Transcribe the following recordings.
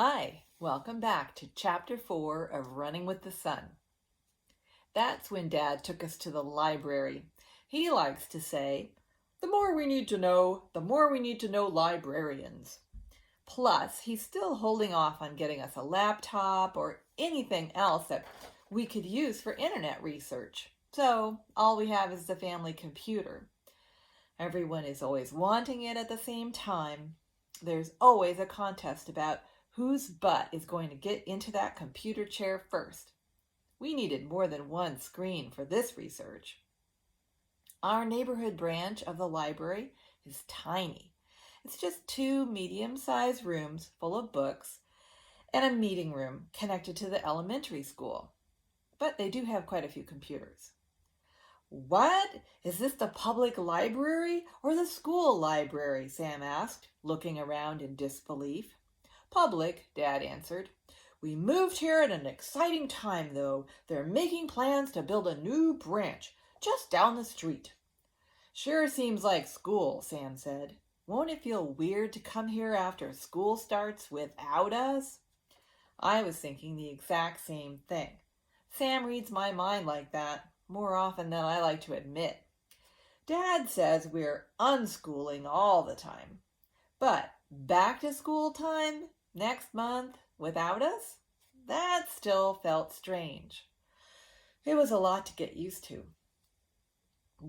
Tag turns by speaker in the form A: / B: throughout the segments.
A: Hi, welcome back to Chapter 4 of Running with the Sun. That's when Dad took us to the library. He likes to say, the more we need to know, the more we need to know librarians. Plus, he's still holding off on getting us a laptop or anything else that we could use for internet research. So, all we have is the family computer. Everyone is always wanting it at the same time. There's always a contest about whose butt is going to get into that computer chair first. We needed more than one screen for this research. Our neighborhood branch of the library is tiny. It's just 2 medium-sized rooms full of books and a meeting room connected to the elementary school. But they do have quite a few computers. What? Is this the public library or the school library? Sam asked, looking around in disbelief. Public, Dad answered. We moved here at an exciting time, though. They're making plans to build a new branch just down the street. Sure seems like school, Sam said. Won't it feel weird to come here after school starts without us? I was thinking the exact same thing. Sam reads my mind like that more often than I like to admit. Dad says we're unschooling all the time. But back to school time next month without us? That still felt strange. It was a lot to get used to.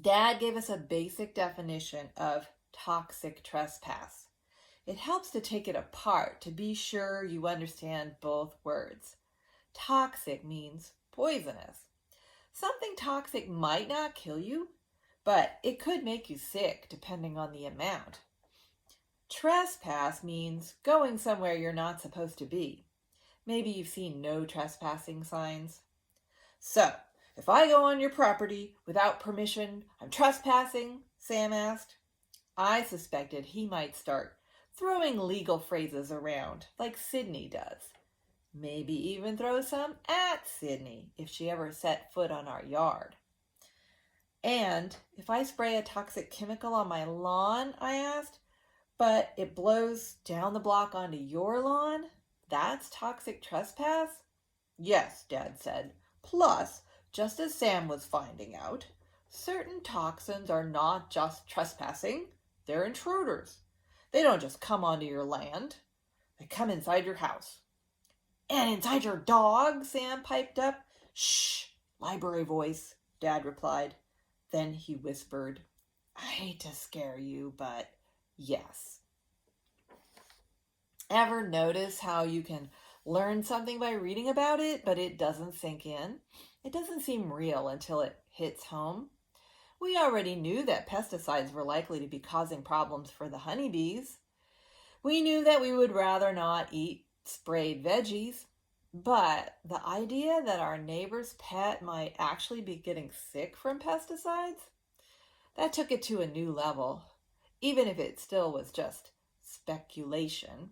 A: Dad gave us a basic definition of toxic trespass. It helps to take it apart to be sure you understand both words. Toxic means poisonous. Something toxic might not kill you, but it could make you sick depending on the amount. Trespass means going somewhere you're not supposed to be. Maybe you've seen no trespassing signs. So, if I go on your property without permission, I'm trespassing, Sam asked. I suspected he might start throwing legal phrases around like Sydney does. Maybe even throw some at Sydney if she ever set foot on our yard. And if I spray a toxic chemical on my lawn, I asked, but it blows down the block onto your lawn? That's toxic trespass? Yes, Dad said. Plus, just as Sam was finding out, certain toxins are not just trespassing, they're intruders. They don't just come onto your land, they come inside your house. And inside your dog, Sam piped up. Shh, library voice, Dad replied. Then he whispered, I hate to scare you, but yes. Ever notice how you can learn something by reading about it, but it doesn't sink in? It doesn't seem real until it hits home. We already knew that pesticides were likely to be causing problems for the honeybees. We knew that we would rather not eat sprayed veggies, but the idea that our neighbor's pet might actually be getting sick from pesticides, that took it to a new level, even if it still was just speculation.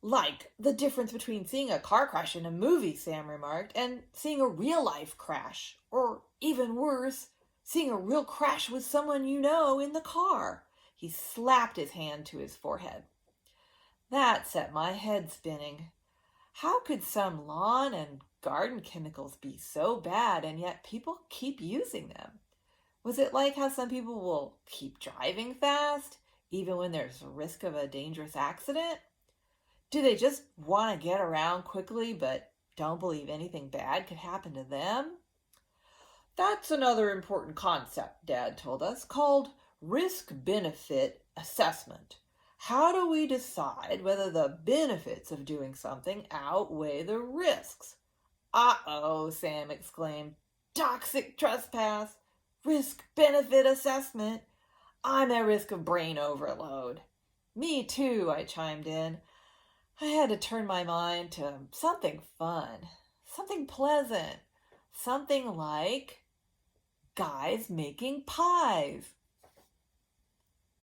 A: Like the difference between seeing a car crash in a movie, Sam remarked, and seeing a real-life crash, or even worse, seeing a real crash with someone you know in the car. He slapped his hand to his forehead. That set my head spinning. How could some lawn and garden chemicals be so bad and yet people keep using them? Was it like how some people will keep driving fast, even when there's a risk of a dangerous accident? Do they just want to get around quickly but don't believe anything bad could happen to them? That's another important concept, Dad told us, called risk-benefit assessment. How do we decide whether the benefits of doing something outweigh the risks? Uh-oh, Sam exclaimed. Toxic trespass, risk-benefit assessment. I'm at risk of brain overload. Me too, I chimed in. I had to turn my mind to something fun, something pleasant, something like guys making pies.